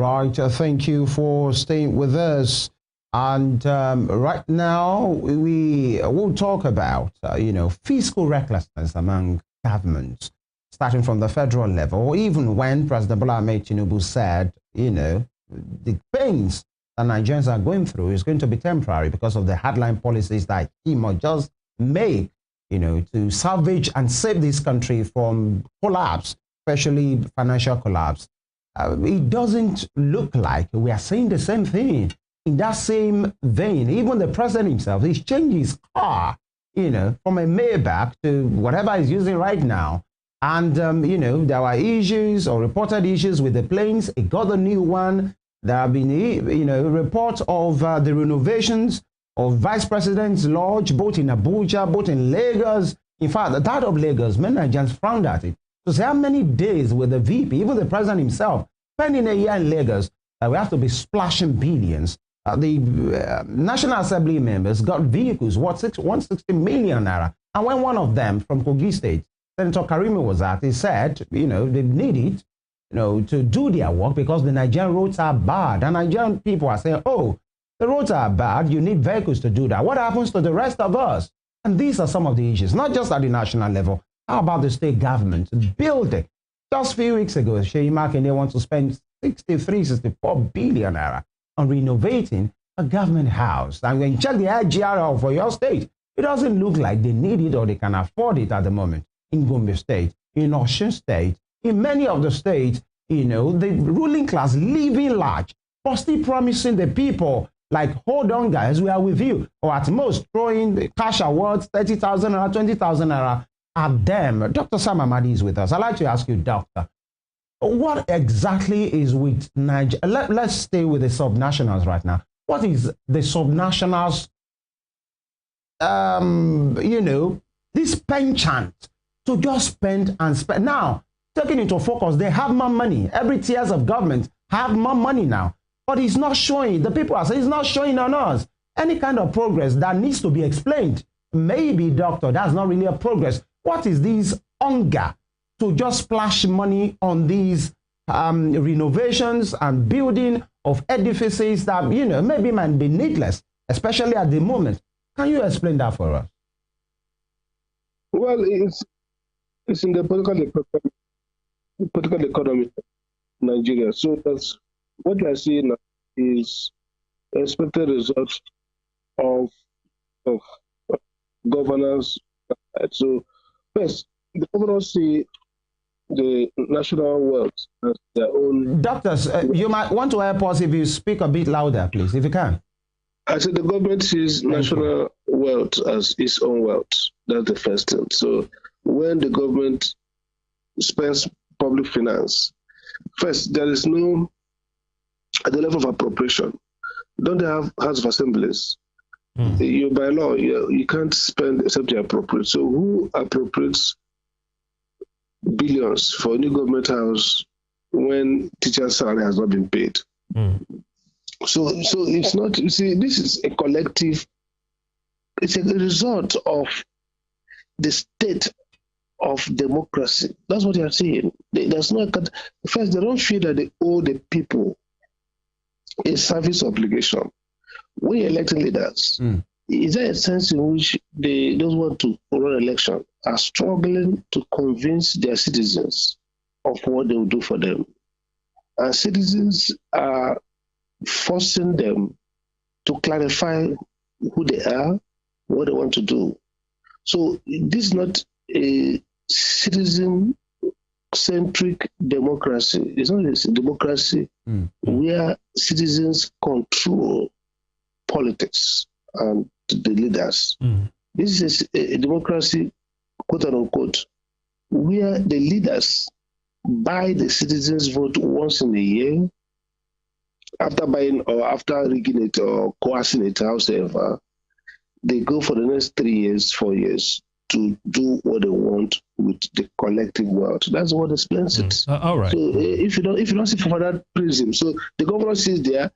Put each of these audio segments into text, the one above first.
right. Thank you for staying with us. And right now, we will talk about, fiscal recklessness among governments, starting from the federal level. Even when President Bola Ahmed Tinubu said, the pains that Nigerians are going through is going to be temporary because of the headline policies that he must just make, to salvage and save this country from collapse, especially financial collapse. It doesn't look like we are saying the same thing. In that same vein, even the president himself, he's changed his car, from a Maybach to whatever he's using right now. And, there were issues or reported issues with the planes. He got a new one. There have been, reports of the renovations of Vice President's Lodge, both in Abuja, both in Lagos. In fact, that of Lagos, many Nigerians frowned at it. So say how many days with the VP, even the president himself, spending a year in Lagos, we have to be splashing billions. The National Assembly members got vehicles worth 160 million naira. And when one of them from Kogi State, Senator Karimi was at, he said, they need it, to do their work because the Nigerian roads are bad. And Nigerian people are saying, oh, the roads are bad, you need vehicles to do that. What happens to the rest of us? And these are some of the issues, not just at the national level. How about the state government building? Just a few weeks ago, Sheyi Makinde wants to spend 64 billion naira on renovating a government house. And when you check the IGRL for your state, it doesn't look like they need it or they can afford it at the moment. In Gombe State, in Osun State, in many of the states, the ruling class living large, but still promising the people, like, hold on, guys, we are with you. Or at most, throwing the cash awards, 30,000 naira, 20,000 naira at them. Dr. Sam Amadi is with us. I'd like to ask you, Doctor, what exactly is with Nigeria? Let's stay with the subnationals right now. What is the subnationals, this penchant to just spend and spend? Now, taking into focus, they have more money. Every tiers of government have more money now. But it's not showing. The people are saying it's not showing on us any kind of progress that needs to be explained. Maybe, doctor, that's not really a progress. What is this hunger to just splash money on these renovations and building of edifices that, maybe might be needless, especially at the moment? Can you explain that for us? Well, it's in the political economy in Nigeria. So that's what we are seeing now is expected results of governance. So first, the governors see the national wealth as their own. Doctors, you might want to help us if you speak a bit louder, please, if you can. I said the government sees national wealth as its own wealth. That's the first thing. So when the government spends public finance, first, there is no, at the level of appropriation, don't they have House of Assemblies? You, by law, you can't spend except you appropriate. So who appropriates billions for a new government house when teacher's salary has not been paid? So it's not, you see, this is a collective, it's a result of the state of democracy. That's what they are saying. There's no, first, they don't feel that they owe the people a service obligation. When you're electing leaders, is there a sense in which those who want to run election are struggling to convince their citizens of what they will do for them? And citizens are forcing them to clarify who they are, what they want to do. So this is not a citizen-centric democracy. It's not a democracy where citizens control politics and the leaders. This is a democracy, quote unquote, where the leaders buy the citizens' vote once in a year, after buying or after rigging it or coercing it, however, they go for the next 3 years, 4 years to do what they want with the collective wealth. That's what explains it. All right. So if you don't see for that prism, so the government sits there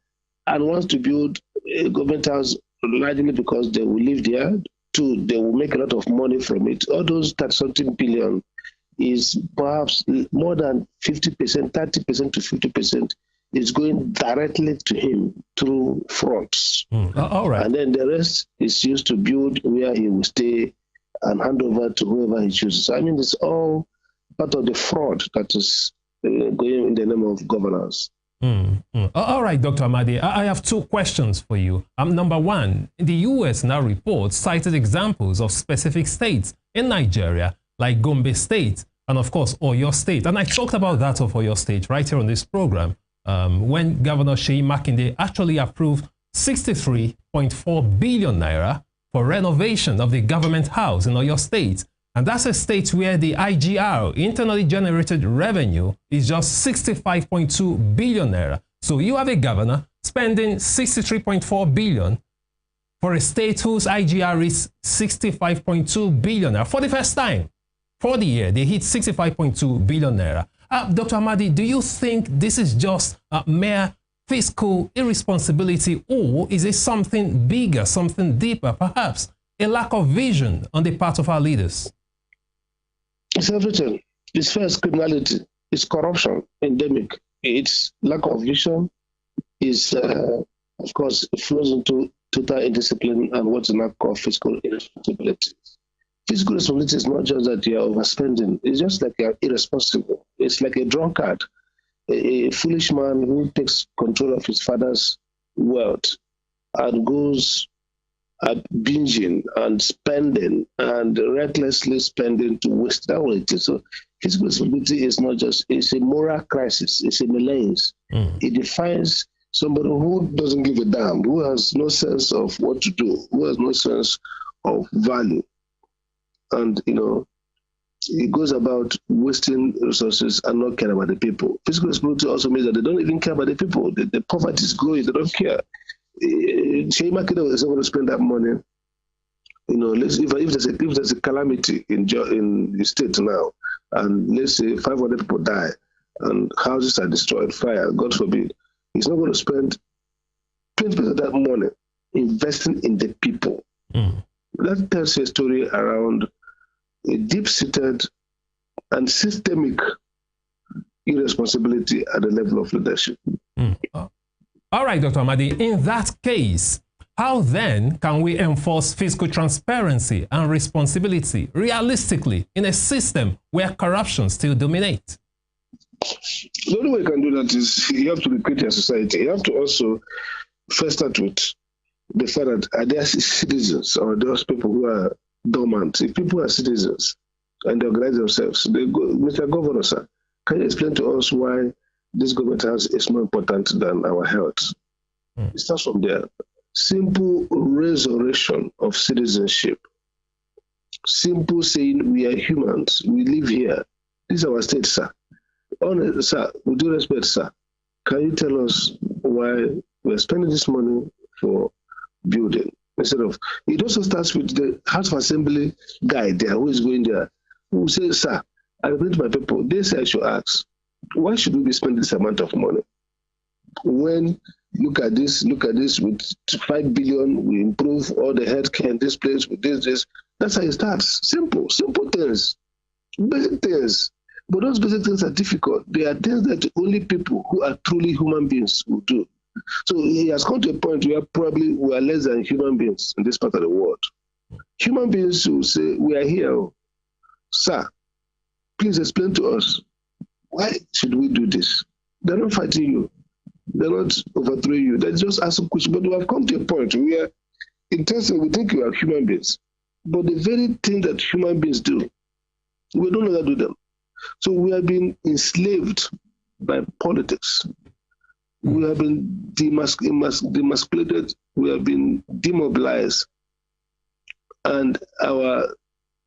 and wants to build a government house largely because they will live there. Two, they will make a lot of money from it. All those 30-something billion is perhaps more than 50%, 30% to 50% is going directly to him through frauds. All right. And then the rest is used to build where he will stay and hand over to whoever he chooses. I mean, it's all part of the fraud that is going in the name of governance. All right, Dr. Amadi, I have two questions for you. Number one, the U.S. now reports cited examples of specific states in Nigeria, like Gombe State and, of course, Oyo State. And I talked about that of Oyo State right here on this program when Governor Seyi Makinde actually approved 63.4 billion naira for renovation of the government house in Oyo State. And that's a state where the IGR, internally generated revenue, is just 65.2 billion naira. So you have a governor spending 63.4 billion for a state whose IGR is 65.2 billion naira. For the first time, for the year, they hit 65.2 billion naira. Dr. Amadi, do you think this is just a mere fiscal irresponsibility, or is it something bigger, something deeper, perhaps a lack of vision on the part of our leaders? It's everything. It's first criminality. It's corruption, endemic. It's lack of vision. It's, of course, it flows into total indiscipline and what's now called fiscal irresponsibility. Fiscal responsibility is not just that you're overspending. It's just like you're irresponsible. It's like a drunkard, a foolish man who takes control of his father's wealth and goes binging and spending and recklessly spending to waste. That what it is. So fiscal responsibility is not just, it's a moral crisis, it's a malaise. It defines somebody who doesn't give a damn, who has no sense of what to do, who has no sense of value. And, you know, it goes about wasting resources and not caring about the people. Fiscal responsibility also means that they don't even care about the people. The poverty is growing, they don't care. Seyi Makinde is not going to spend that money. You know, if there's a calamity in the state now, and let's say 500 people die, and houses are destroyed, fire, God forbid, he's not going to spend 20% of that money investing in the people. That tells a story around a deep-seated and systemic irresponsibility at the level of leadership. All right, Dr. Amadi, in that case, how then can we enforce fiscal transparency and responsibility realistically in a system where corruption still dominates? The only way you can do that is you have to recreate your society. You have to also first start with the fact that are there citizens or those people who are dormant. If people are citizens and they organize themselves, they go, Mr. Governor, sir, can you explain to us why this government house is more important than our health? It starts from there. Simple resurrection of citizenship. Simple saying we are humans, we live here. This is our state, sir. Sir, with due respect, sir, can you tell us why we're spending this money for building? Instead of, it also starts with the House of Assembly guy there who is going there, who says, sir, I represent my people. They say I should ask, why should we be spending this amount of money? When, look at this, with 5 billion, we improve all the healthcare in this place with this. That's how it starts. Simple things, basic things. But those basic things are difficult. They are things that only people who are truly human beings will do. So he has come to a point where probably we are less than human beings in this part of the world. Human beings will say, we are here, sir, please explain to us, why should we do this? They're not fighting you. They're not overthrowing you. They just ask some questions. But we have come to a point where, in terms of, we think we are human beings. But the very thing that human beings do, we don't know how to do them. So we have been enslaved by politics. We have been demasculated. We have been demobilized. And our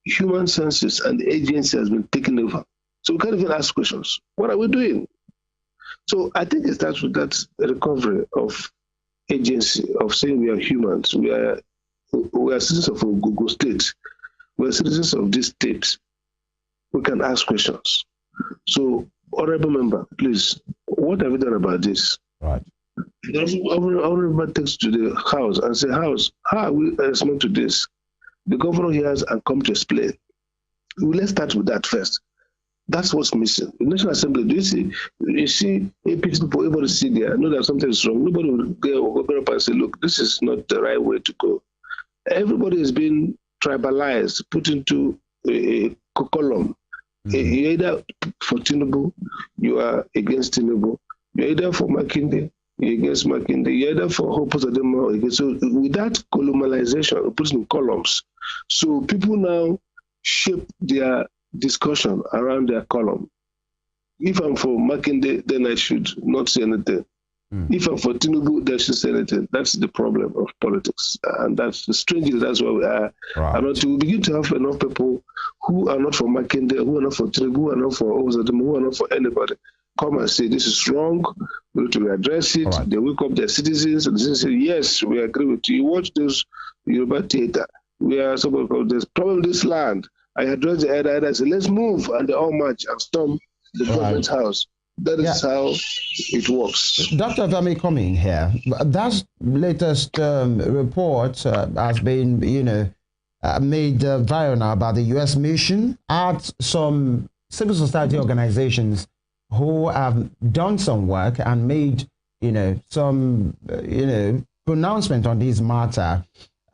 human senses and agency has been taken over. So we can't even ask questions. What are we doing? So I think it starts with that recovery of agency, of saying we are humans. We are citizens of a Google state. We are citizens of this state. We can ask questions. So, honorable member, please, what have you done about this? Right. Honorable member takes to the house and say, House, how are we responding to this? The governor hears and come to explain. Let's start with that first. That's what's missing. The National Assembly, do you see APC people, everybody sit there, know that something is wrong. Nobody will go up and say, look, this is not the right way to go. Everybody is being tribalized, put into a column. You're either for Tinubu, you are against Tinubu. You're either for Makinde, you're against Makinde. You're either for Hope Adema. So with that columnization, put in columns. So people now shape their discussion around their column. If I'm for Makinde, then I should not say anything. If I'm for Tinubu, then I should say anything. That's the problem of politics. And that's strangely, that's where we are. Right. And until we begin to have enough people who are not for Makinde, who are not for Tinubu, who are not for Ozademu, who are not for anybody, come and say this is wrong, we need to address it. Right. They wake up their citizens and they say, yes, we agree with you. You watch those Yoruba theater. We are supposed to there's problem in this land. I address the elder, I say, let's move, and they all march and storm the government house. That is how it works. Dr. Vami coming here. That latest report has been, made viral now by the U.S. mission at some civil society organizations who have done some work and made, some, pronouncement on this matter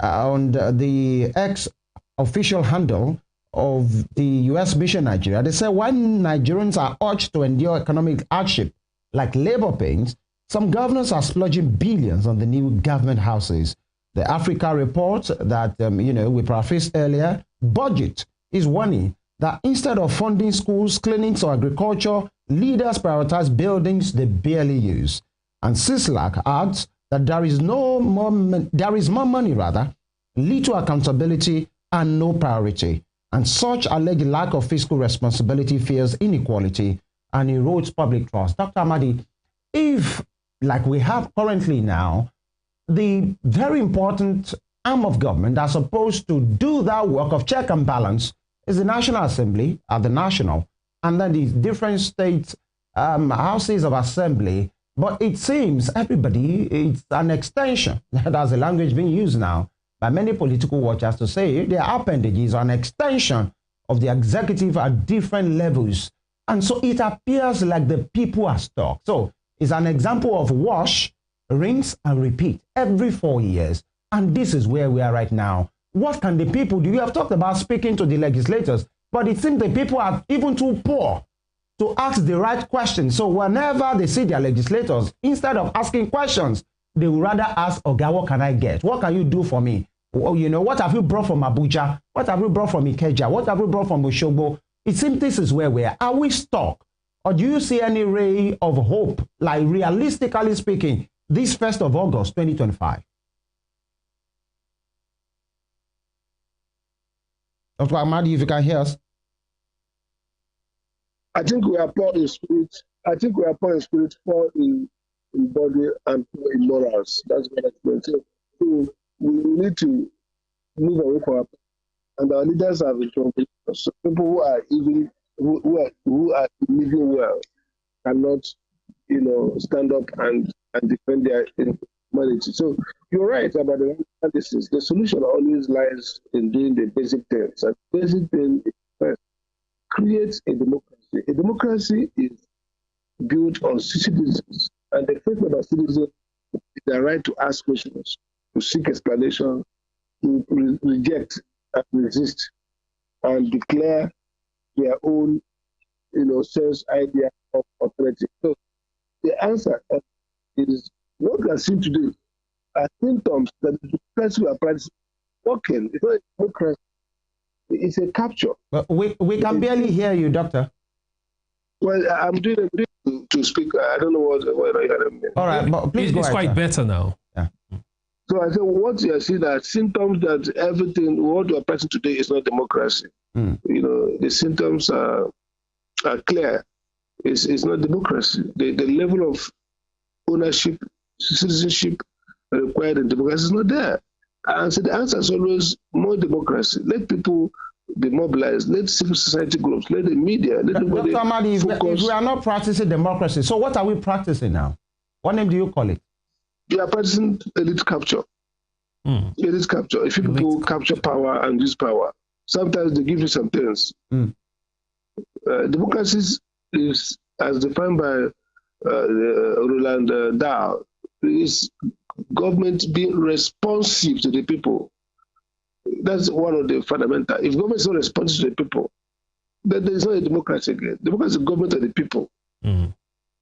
on the ex-official handle of the U.S. mission Nigeria. They say when Nigerians are urged to endure economic hardship like labor pains, some governors are splurging billions on the new government houses. The Africa report that, we paraphrased earlier, budget is warning that instead of funding schools, clinics, or agriculture, leaders prioritize buildings they barely use. And CISLAC adds that there is more money, little accountability, and no priority. And such alleged lack of fiscal responsibility fuels inequality and erodes public trust. Dr. Amadi, if, like we have currently now, the very important arm of government that's supposed to do that work of check and balance is the National Assembly at the national, and then the different state houses of assembly. But it seems everybody, it's an extension. That's the language being used now by many political watchers to say their appendages are an extension of the executive at different levels. And so it appears like the people are stuck. So it's an example of wash, rinse, and repeat every 4 years. And this is where we are right now. What can the people do? You have talked about speaking to the legislators, but it seems the people are even too poor to ask the right questions. So whenever they see their legislators, instead of asking questions, they would rather ask, Oga, what can I get? What can you do for me? What have you brought from Abuja? What have you brought from Ikeja? What have you brought from Oshogbo? It seems this is where we are. Are we stuck? Or do you see any ray of hope, like realistically speaking, this 1st of August, 2025? Dr. Amadi, if you can hear us. I think we are poor in spirit. I think we are poor in spirit, poor in body, and poor in morals. That's what I meant. So we need to move away from our, and our leaders have been trouble. So people who are even who are living well cannot, stand up and defend their humanity. So you're right about the analysis. The solution always lies in doing the basic things. And the basic thing is first, create a democracy. A democracy is built on citizens, and the first of our citizens is their right to ask questions, to seek explanation, to reject and resist, and declare their own, sense idea of authority. So the answer is what we are seeing today are symptoms that the democracy we are practicing working. It's not a democracy. It's a capture. But we can barely hear you, Doctor. Well, I'm doing a bit to speak. I don't know what I mean. All right, but please go ahead. It's quite better now. Yeah. So I said, what you are seeing are symptoms that everything, what you are practicing today is not democracy. The symptoms are clear. It's not democracy. The level of ownership, citizenship required in democracy is not there. And so the answer is always more democracy. Let people be mobilized. Let civil society groups, let the media, let everybody Dr. Amadi, if focus. we are not practicing democracy, so what are we practicing now? What name do you call it? We are practicing elite capture. Elite capture. If people capture power and use power, sometimes they give you some things. democracy is, as defined by Roland Dahl, is government being responsive to the people. That's one of the fundamental. If government is not responsive to the people, then there is not a democracy again. Democracy is government of the people.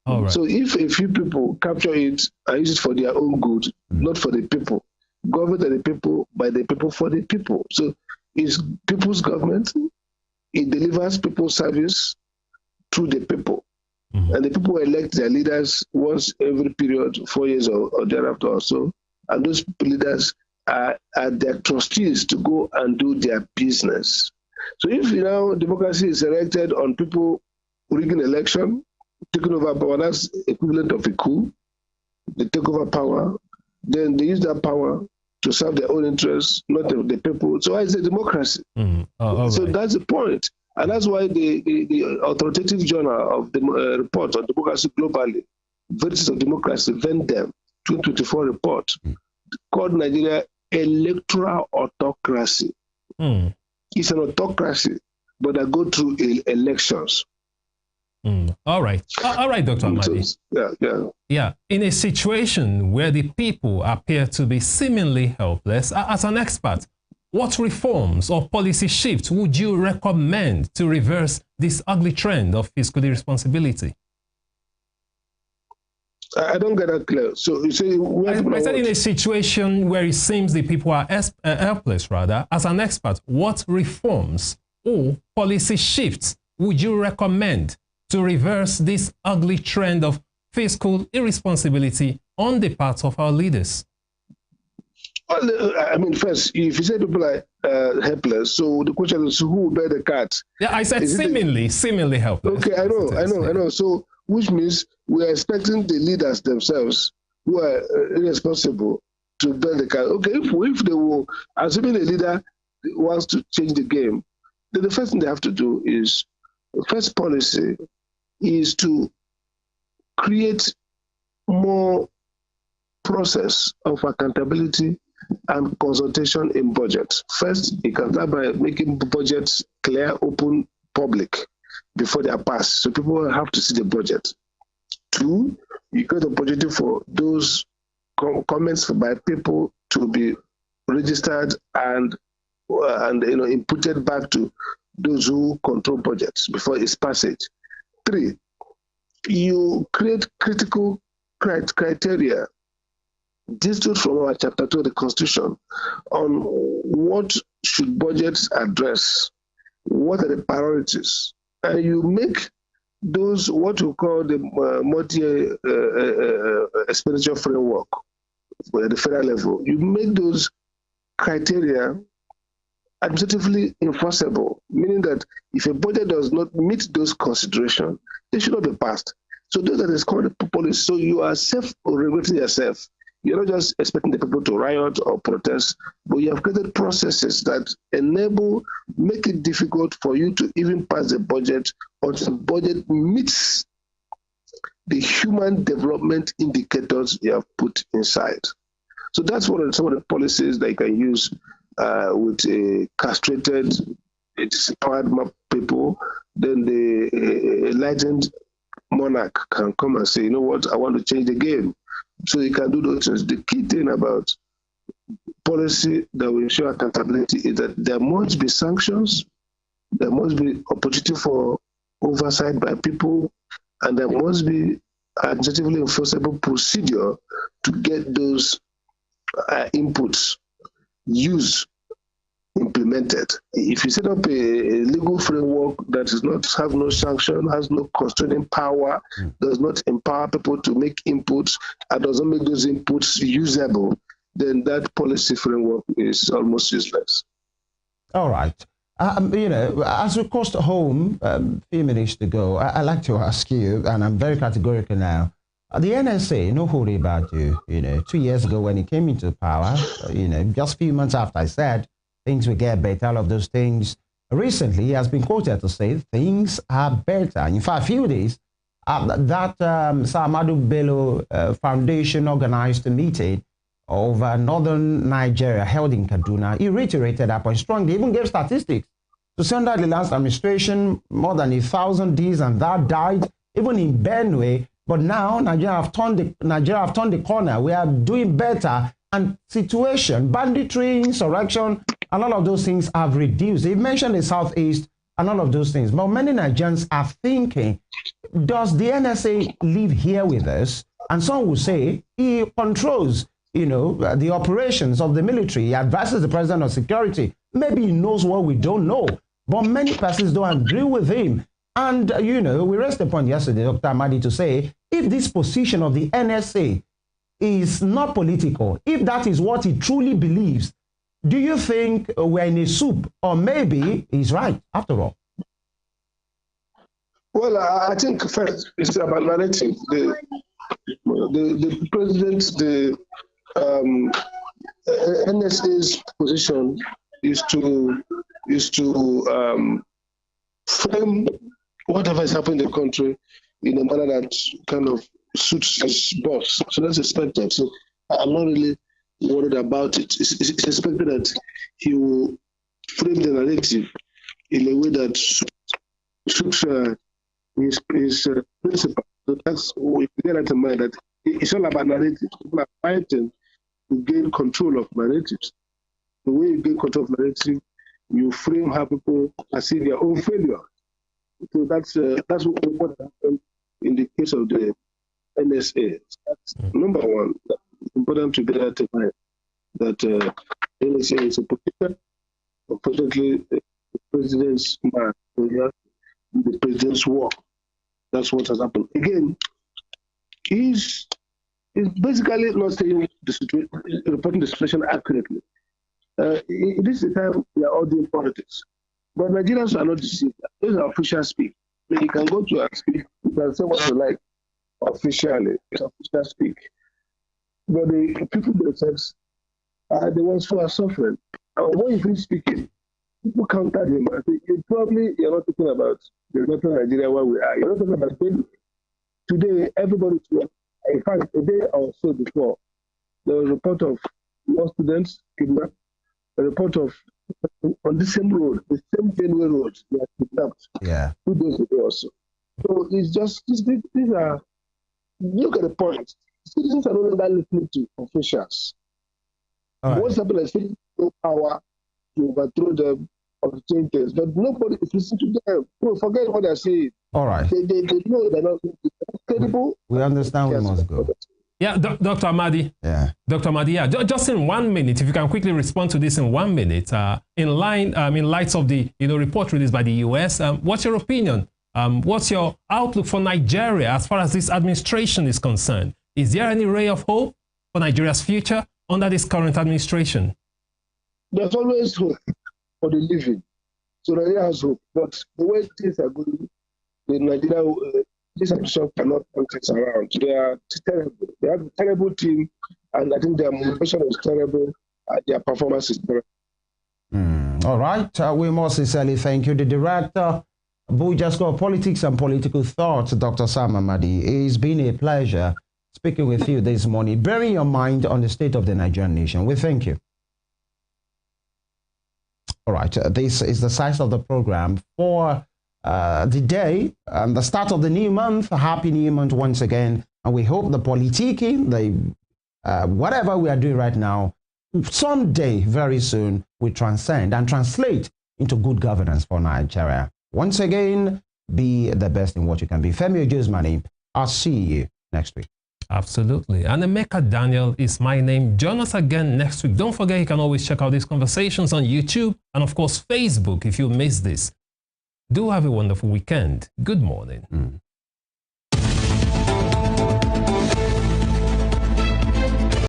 All right. So if a few people capture it and use it for their own good, not for the people, government of the people, by the people, for the people. So it's people's government. It delivers people's service through the people. And the people elect their leaders once every period, 4 years or thereafter or so. And those leaders are their trustees to go and do their business. So if democracy is erected on people rigging election, taking over power, that's equivalent of a coup. They take over power, then they use that power to serve their own interests, not the people. So it's a democracy. So that's the point. And that's why the authoritative journal of the report on democracy globally, Vertices of Democracy, VENDEM, 2024 report, called Nigeria electoral autocracy. It's an autocracy, but I go through elections. All right. All right, Dr. Amadi. Yeah. In a situation where the people appear to be seemingly helpless, as an expert, what reforms or policy shifts would you recommend to reverse this ugly trend of fiscal irresponsibility? I don't get that clear. So you say, I said in a situation where it seems the people are helpless, rather, as an expert, what reforms or policy shifts would you recommend to reverse this ugly trend of fiscal irresponsibility on the part of our leaders? Well, I mean, first, if you say people are helpless, so the question is who will bear the cat? Yeah, I said seemingly helpless. Okay, I know. So, which means we are expecting the leaders themselves who are irresponsible to bear the cat. Okay, if they will, assuming the leader wants to change the game, then the first thing they have to do is, the first policy is to create more process of accountability and consultation in budget. First, you can start by making budgets clear, open, public before they are passed. So people have to see the budget. Two, you create an opportunity for those comments by people to be registered and inputted back to those who control budgets before its passage. Three, you create critical criteria distilled from our chapter 2 of the Constitution on what should budgets address, what are the priorities, and you make those what you call the multi-expenditure framework at the federal level. You make those criteria administratively enforceable, meaning that if a budget does not meet those considerations, they should not be passed. So those are the called policy. So you are self-regulating yourself. You're not just expecting the people to riot or protest, but you have created processes that make it difficult for you to even pass the budget until the budget meets the human development indicators you have put inside. So that's some of the policies that you can use with a castrated, disempowered people. Then the enlightened monarch can come and say, you know what, I want to change the game. So you can do those things. The key thing about policy that will ensure accountability is that there must be sanctions, there must be opportunity for oversight by people, and there must be administratively enforceable procedure to get those inputs used, implemented. If you set up a legal framework that does not have no sanction, has no constraining power, does not empower people to make inputs, and does not make those inputs usable, then that policy framework is almost useless. All right. As we crossed home a few minutes ago, I'd like to ask you, and I'm very categorical now, the NSA, no worry about you. 2 years ago when he came into power, just a few months after I said things will get better, all of those things. Recently, he has been quoted to say things are better. In fact, a few days, Sir Amadi Bello Foundation organized a meeting over northern Nigeria held in Kaduna. He reiterated that point strongly, even gave statistics So see, under the last administration, more than 1,000 this and that died, even in Benue. But now Nigeria have turned the corner. We are doing better, and situation, banditry, insurrection, and all of those things have reduced. He mentioned the Southeast and all of those things. But many Nigerians are thinking, does the NSA live here with us? And some will say he controls, the operations of the military. He advises the president of security. Maybe he knows what we don't know. But many persons don't agree with him. And, we raised the point yesterday, Dr. Amadi, to say, if this position of the NSA is not political, if that is what he truly believes, do you think we're in a soup? Or maybe he's right, after all? Well, I think first, it's about narrative. The president, the NSA's position is to frame whatever is happening in the country in a manner that kind of suits his boss. So that's expected. So I'm not really worried about it. It's expected that he will frame the narrative in a way that suits his principle. So that's what we get at the mind, that it's all about narratives. People are fighting to gain control of narratives. The way you gain control of narrative, you frame how people perceive their own failure. So that's what happened in the case of the NSA. That's number one. It's important to get at the mind that NSA is a position. Unfortunately, the president's man, the president's work. That's what has happened. Again, he's basically not saying the situation, reporting the situation accurately. This is the time we are all doing politics. But Nigerians are not deceived. Those are official speak. You can go to and speak. You can say what you like officially. It's official speak. But the people themselves are the ones who are suffering. And when you finish speaking, people counter him. I think you're not talking about the northern Nigeria where we are. You're not talking about Benue. Today, everybody's working. In fact, a day or so before, there was a report of law students kidnapped, a report of on the same road, the same Benue road, they are kidnapped. Yeah. 2 days ago or so. So it's just, these are, look at the point. Citizens are no longer listening to officials. Right. What's happening is citizens have power to overthrow them or to change things, but nobody is listening to them. No, forget what they're saying. All right. They know they're not credible. We understand we must go. Yeah, Dr. Amadi. Yeah. Dr. Amadi, yeah, just in 1 minute, if you can quickly respond to this in 1 minute, in light of the report released by the US, what's your opinion? What's your outlook for Nigeria as far as this administration is concerned? Is there any ray of hope for Nigeria's future under this current administration? There's always hope for the living. So Nigeria has hope. But the way things are going, the Nigeria, this administration cannot turn things around. They are terrible. They have a terrible team, and I think their motivation is terrible. Their performance is terrible. All right. We most sincerely thank you. The director, Abuja School of Politics and Political Thought, Dr. Sam Amadi. It's been a pleasure speaking with you this morning, bearing your mind on the state of the Nigerian nation. We thank you. All right. This is the size of the program for the day and the start of the new month. Happy new month once again. And we hope the politicking, whatever we are doing right now, someday, very soon, will transcend and translate into good governance for Nigeria. Once again, be the best in what you can be. Femi Ojo is my name. I'll see you next week. Absolutely. And Emeka Daniel is my name. Join us again next week. Don't forget, you can always check out these conversations on YouTube and, of course, Facebook if you missed this. Do have a wonderful weekend. Good morning.